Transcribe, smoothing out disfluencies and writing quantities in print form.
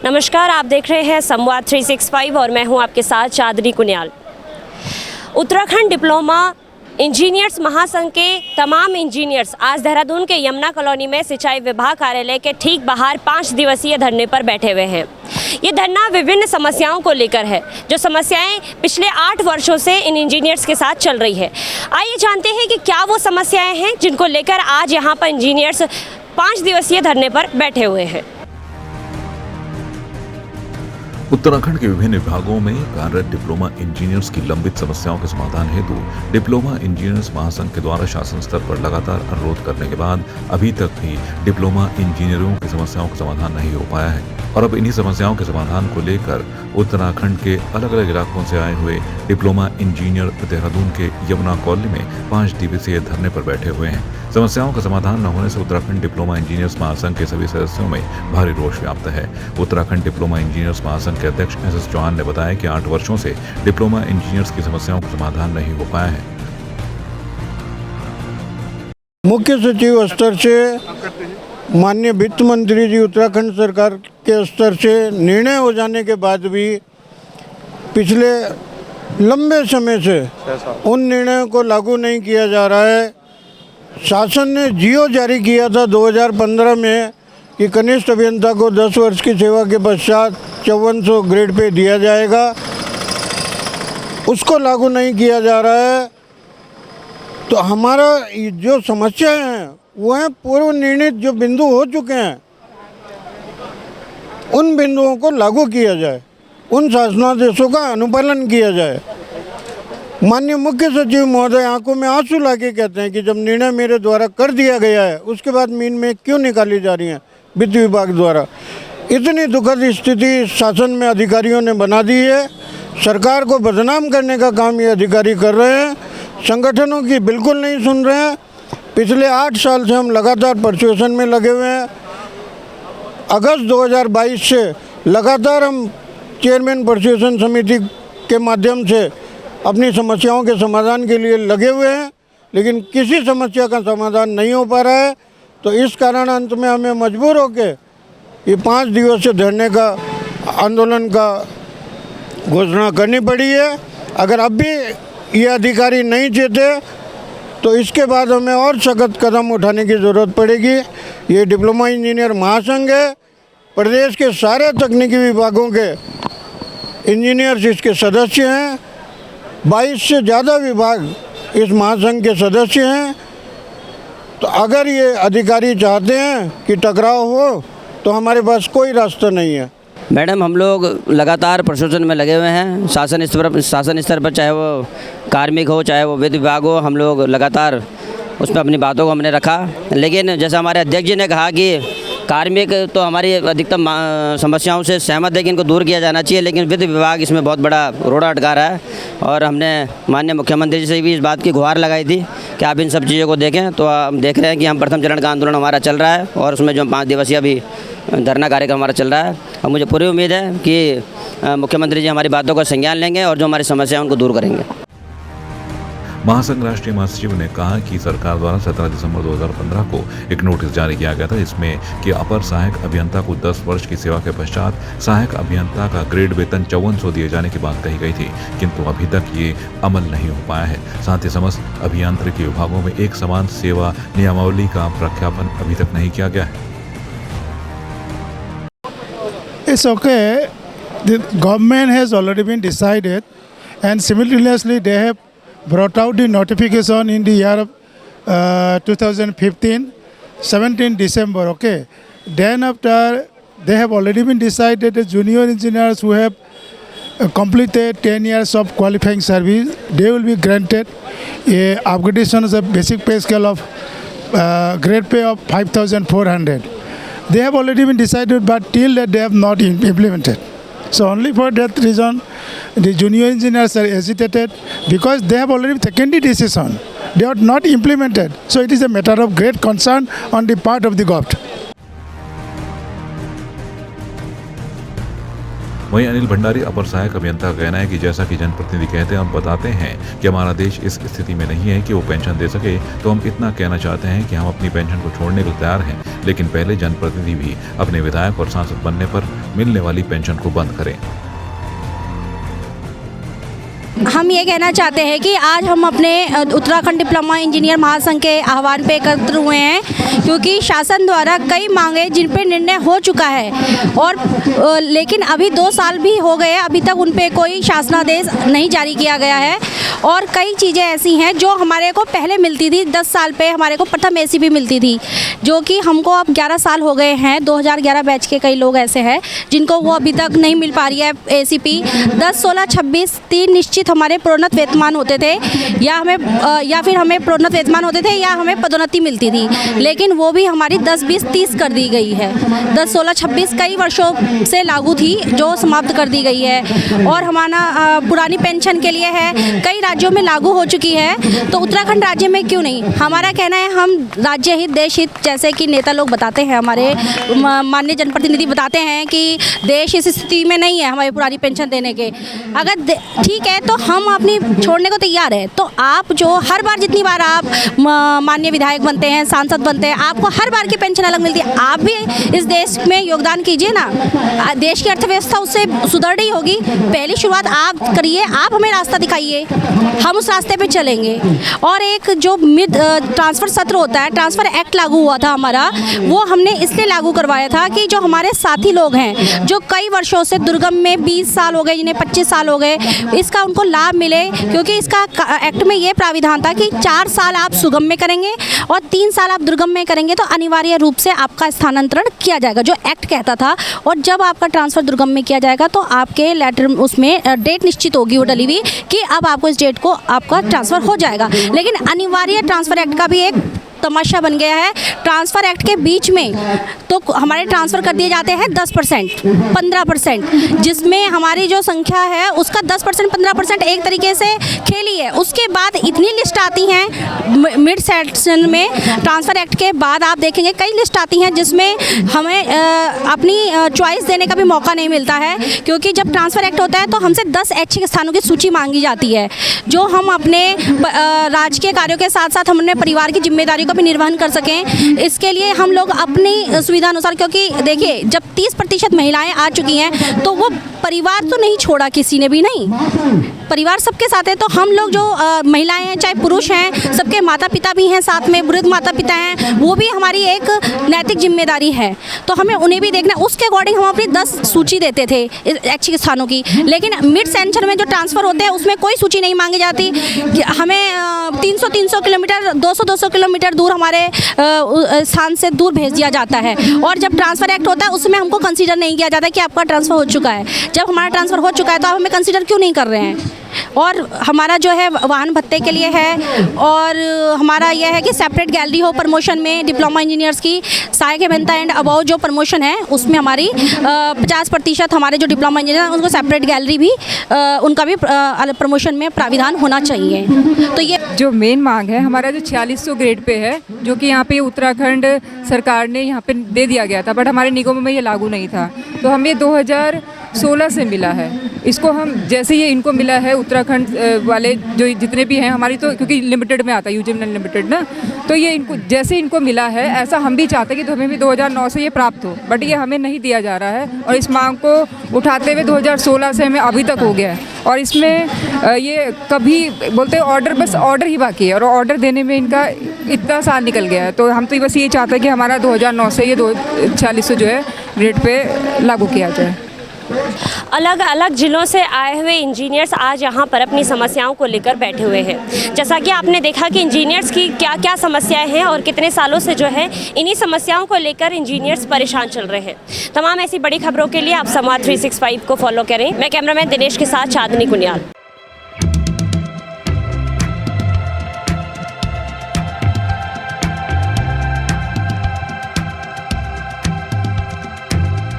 नमस्कार, आप देख रहे हैं संवाद 365 और मैं हूं आपके साथ चांदनी कुनियाल। उत्तराखंड डिप्लोमा इंजीनियर्स महासंघ के तमाम इंजीनियर्स आज देहरादून के यमुना कॉलोनी में सिंचाई विभाग कार्यालय के ठीक बाहर 5 दिवसीय धरने पर बैठे हुए हैं। ये धरना विभिन्न समस्याओं को लेकर है, जो समस्याएं पिछले 8 वर्षों से इन इंजीनियर्स के साथ चल रही है। आइए जानते हैं कि क्या वो समस्याएं हैं जिनको लेकर आज यहाँ पर इंजीनियर्स 5 दिवसीय धरने पर बैठे हुए हैं। उत्तराखंड के विभिन्न विभागों में कार्यरत डिप्लोमा इंजीनियर्स की लंबित समस्याओं के समाधान हेतु डिप्लोमा इंजीनियर्स महासंघ के द्वारा शासन स्तर पर लगातार अनुरोध करने के बाद अभी तक भी डिप्लोमा इंजीनियरों की समस्याओं का समाधान नहीं हो पाया है और अब इन्हीं समस्याओं के समाधान को लेकर उत्तराखंड के अलग अलग इलाकों से आए हुए डिप्लोमा इंजीनियर देहरादून के यमुना कॉलोनी में 5 दिवसीय धरने पर बैठे हुए हैं। समस्याओं का समाधान न होने से उत्तराखंड डिप्लोमा इंजीनियर्स महासंघ के सभी सदस्यों में भारी रोष व्याप्त है। उत्तराखंड डिप्लोमा इंजीनियर्स महासंघ के अध्यक्ष एस चौहान ने बताया कि 8 वर्षों से डिप्लोमा इंजीनियर्स की समस्याओं का समाधान नहीं हो पाया है। मुख्य सचिव स्तर से माननीय वित्त मंत्री जी उत्तराखंड सरकार के स्तर से निर्णय हो जाने के बाद भी पिछले लंबे समय से उन निर्णयों को लागू नहीं किया जा रहा है। शासन ने जियो जारी किया था 2015 में कि कनिष्ठ अभियंता को 10 वर्ष की सेवा के पश्चात 5400 ग्रेड पे दिया जाएगा, उसको लागू नहीं किया जा रहा है। तो हमारा जो समस्याएं हैं वो हैं पूर्व निर्णित जो बिंदु हो चुके हैं, उन बिंदुओं को लागू किया जाए, उन शासनादेशों का अनुपालन किया जाए। माननीय मुख्य सचिव महोदय आंखों में आंसू लाके कहते हैं कि जब निर्णय मेरे द्वारा कर दिया गया है उसके बाद मीन में क्यों निकाली जा रही हैं वित्त विभाग द्वारा। इतनी दुखद स्थिति शासन में अधिकारियों ने बना दी है। सरकार को बदनाम करने का काम ये अधिकारी कर रहे हैं, संगठनों की बिल्कुल नहीं सुन रहे हैं। पिछले 8 साल से हम लगातार परसुएशन में लगे हुए हैं। अगस्त 2022 से लगातार हम चेयरमैन परसुएशन समिति के माध्यम से अपनी समस्याओं के समाधान के लिए लगे हुए हैं, लेकिन किसी समस्या का समाधान नहीं हो पा रहा है। तो इस कारण अंत में हमें मजबूर होकर ये 5 दिवसीय धरने का आंदोलन का घोषणा करनी पड़ी है। अगर अब भी ये अधिकारी नहीं चेते तो इसके बाद हमें और सख्त कदम उठाने की ज़रूरत पड़ेगी। ये डिप्लोमा इंजीनियर महासंघ है, प्रदेश के सारे तकनीकी विभागों के इंजीनियर्स इसके सदस्य हैं। 22 से ज़्यादा विभाग इस महासंघ के सदस्य हैं। तो अगर ये अधिकारी चाहते हैं कि टकराव हो तो हमारे पास कोई रास्ता नहीं है। मैडम, हम लोग लगातार प्रशासन में लगे हुए हैं। शासन स्तर पर चाहे वो कार्मिक हो चाहे वो वित्त विभाग हो, हम लोग लगातार उस पर अपनी बातों को हमने रखा। लेकिन जैसा हमारे अध्यक्ष जी ने कहा कि कार्मिक तो हमारी अधिकतम समस्याओं से सहमत है कि इनको दूर किया जाना चाहिए, लेकिन वित्त विभाग इसमें बहुत बड़ा रोड़ा अटका रहा है। और हमने माननीय मुख्यमंत्री जी से भी इस बात की गुहार लगाई थी कि आप इन सब चीज़ों को देखें। तो हम देख रहे हैं कि हम प्रथम चरण का आंदोलन हमारा चल रहा है और उसमें जो 5 दिवसीय भी धरना कार्यक्रम हमारा चल रहा है। और मुझे पूरी उम्मीद है कि मुख्यमंत्री जी हमारी बातों का संज्ञान लेंगे और जो हमारी समस्या है उनको दूर करेंगे। महासंघ राष्ट्रीय महासचिव ने कहा कि सरकार द्वारा 17 दिसंबर 2015 को एक नोटिस जारी किया गया था, इसमें कि अपर सहायक अभियंता को 10 वर्ष की सेवा के पश्चात सहायक अभियंता का ग्रेड वेतन 5400 दिए जाने की बात कही गई थी, किंतु अभी तक ये अमल नहीं हो पाया है। साथ ही समस्त अभियांत्रिकी विभागों में एक समान सेवा नियमावली का प्रख्यापन अभी तक नहीं किया गया है। It's okay. The government has already been decided, and simultaneously they have brought out the notification in the year of 2015, 17 December. Okay. Then after they have already been decided that junior engineers who have completed 10 years of qualifying service, they will be granted a upgradation of basic pay scale of grade pay of 5,400. They have already been decided, but till that they have not implemented. So only for that reason, the junior engineers are hesitated because they have already taken the decision. They are not implemented. So it is a matter of great concern on the part of the government. वहीं अनिल भंडारी अपर सहायक अभियंता का कहना है कि जैसा कि जनप्रतिनिधि कहते हैं और बताते हैं कि हमारा देश इस स्थिति में नहीं है कि वो पेंशन दे सके, तो हम इतना कहना चाहते हैं कि हम अपनी पेंशन को छोड़ने को तैयार हैं, लेकिन पहले जनप्रतिनिधि भी अपने विधायक और सांसद बनने पर मिलने वाली पेंशन को बंद करें। हम ये कहना चाहते हैं कि आज हम अपने उत्तराखंड डिप्लोमा इंजीनियर महासंघ के आह्वान पे एकत्र हुए हैं, क्योंकि शासन द्वारा कई मांगे जिन पे निर्णय हो चुका है और लेकिन अभी 2 साल भी हो गए, अभी तक उन पे कोई शासनादेश नहीं जारी किया गया है। और कई चीज़ें ऐसी हैं जो हमारे को पहले मिलती थी, 10 साल पे हमारे को प्रथम एसीपी मिलती थी, जो कि हमको अब 11 साल हो गए हैं। 2011 बैच के कई लोग ऐसे हैं जिनको वो अभी तक नहीं मिल पा रही है एसीपी। 10, 16, 26 3 निश्चित हमारे प्रोन्नत वेतनमान होते थे, या फिर हमें प्रोन्नत वेतनमान होते थे या हमें पदोन्नति मिलती थी, लेकिन वो भी हमारी 10, 20, 30 कर दी गई है। 10, 16, 26 कई वर्षों से लागू थी, जो समाप्त कर दी गई है। और हमारा पुरानी पेंशन के लिए है, कई राज्यों में लागू हो चुकी है, तो उत्तराखंड राज्य में क्यों नहीं? हमारा कहना है हम राज्य हित, देश हित, जैसे कि नेता लोग बताते हैं, हमारे माननीय जनप्रतिनिधि बताते हैं कि देश इस स्थिति में नहीं है हमारी पुरानी पेंशन देने के। अगर ठीक है तो हम अपनी छोड़ने को तैयार है। तो आप जो हर बार जितनी बार आप माननीय विधायक बनते हैं, सांसद बनते हैं, आपको हर बार की पेंशन अलग मिलती है, आप भी इस देश में योगदान कीजिए ना। देश की अर्थव्यवस्था उससे सुधर रही होगी। पहली शुरुआत आप करिए, आप हमें रास्ता दिखाइए, हम उस रास्ते पे चलेंगे। और एक जो मिड ट्रांसफ़र सत्र होता है, ट्रांसफ़र एक्ट लागू हुआ था हमारा, वो हमने इसलिए लागू करवाया था कि जो हमारे साथी लोग हैं जो कई वर्षों से दुर्गम में 20 साल हो गए, जिन्हें 25 साल हो गए, इसका उनको लाभ मिले। क्योंकि इसका एक्ट में ये प्राविधान था कि 4 साल आप सुगम में करेंगे और 3 साल आप दुर्गम में करेंगे तो अनिवार्य रूप से आपका स्थानांतरण किया जाएगा, जो एक्ट कहता था। और जब आपका ट्रांसफ़र दुर्गम में किया जाएगा तो आपके लेटर उसमें डेट निश्चित होगी वो डली हुई कि अब आपको इस डेट को आपका ट्रांसफ़र हो जाएगा। लेकिन अनिवार्य ट्रांसफ़र एक्ट का भी एक तमाशा बन गया है। ट्रांसफ़र एक्ट के बीच में तो हमारे ट्रांसफ़र कर दिए जाते हैं 10%, 15%, जिसमें हमारी जो संख्या है उसका 10%, 15% एक तरीके से खेली है। उसके बाद इतनी लिस्ट आती हैं मिड सेशन में, ट्रांसफ़र एक्ट के बाद आप देखेंगे कई लिस्ट आती हैं जिसमें हमें अपनी चॉइस देने का भी मौका नहीं मिलता है। क्योंकि जब ट्रांसफ़र एक्ट होता है तो हमसे 10 ऐच्छिक स्थानों की सूची मांगी जाती है, जो हम अपने राजकीय कार्यों के साथ साथ हम अपने परिवार की जिम्मेदारी भी निर्वहन कर सकें। इसके लिए हम लोग अपनी सुविधा अनुसार, क्योंकि देखिए जब 30% महिलाएं आ चुकी हैं तो वो परिवार तो नहीं छोड़ा किसी ने भी, नहीं, परिवार सबके साथ है। तो हम लोग जो महिलाएं हैं, चाहे पुरुष हैं, सबके माता पिता भी हैं साथ में, वृद्ध माता पिता हैं, वो भी हमारी एक नैतिक जिम्मेदारी है। तो हमें उन्हें भी देखना, उसके अकॉर्डिंग हम अपनी 10 सूची देते थे ऐच्छिक स्थानों की। लेकिन मिड सेंचर में जो ट्रांसफ़र होते हैं उसमें कोई सूची नहीं मांगी जाती। हमें 300 किलोमीटर, 200 किलोमीटर दूर हमारे स्थान से दूर भेज दिया जाता है। और जब ट्रांसफ़र एक्ट होता है उसमें हमको कंसीडर नहीं किया जाता कि आपका ट्रांसफ़र हो चुका है। जब हमारा ट्रांसफ़र हो चुका है तो आप हमें कंसीडर क्यों नहीं कर रहे हैं? और हमारा जो है वाहन भत्ते के लिए है, और हमारा यह है कि सेपरेट गैलरी हो प्रमोशन में डिप्लोमा इंजीनियर्स की, सहायक अभियंता एंड अबव जो प्रमोशन है उसमें हमारी 50% हमारे जो डिप्लोमा इंजीनियर हैं उनको सेपरेट गैलरी भी, उनका भी प्रमोशन में प्राविधान होना चाहिए। तो ये जो मेन मांग है हमारा जो 4600 ग्रेड पे है, जो कि यहाँ पे उत्तराखंड सरकार ने यहाँ पे दे दिया गया था, बट हमारे निगमों में ये लागू नहीं था। तो हमें 2016 से मिला है। इसको हम जैसे ये इनको मिला है उत्तराखंड वाले जो जितने भी हैं हमारी, तो क्योंकि लिमिटेड में आता है यूजीएमएल लिमिटेड ना, तो ये इनको जैसे इनको मिला है ऐसा हम भी चाहते हैं कि हमें भी 2009 से ये प्राप्त हो, बट ये हमें नहीं दिया जा रहा है। और इस मांग को उठाते हुए 2016 से हमें अभी तक हो गया है। और इसमें ये कभी बोलते हैं ऑर्डर, बस ऑर्डर ही बाकी है, और ऑर्डर देने में इनका इतना साल निकल गया है। तो हम तो बस ये चाहते हैं कि हमारा 2009 से ये 4600 जो है ग्रेड पे लागू किया जाए। अलग अलग जिलों से आए हुए इंजीनियर्स आज यहाँ पर अपनी समस्याओं को लेकर बैठे हुए हैं। जैसा कि आपने देखा कि इंजीनियर्स की क्या क्या समस्याएं हैं और कितने सालों से जो है इन्हीं समस्याओं को लेकर इंजीनियर्स परेशान चल रहे हैं। तमाम ऐसी बड़ी खबरों के लिए आप संवाद 365 को फॉलो करें। मैं कैमरामैन दिनेश के साथ चांदनी कुनियाल।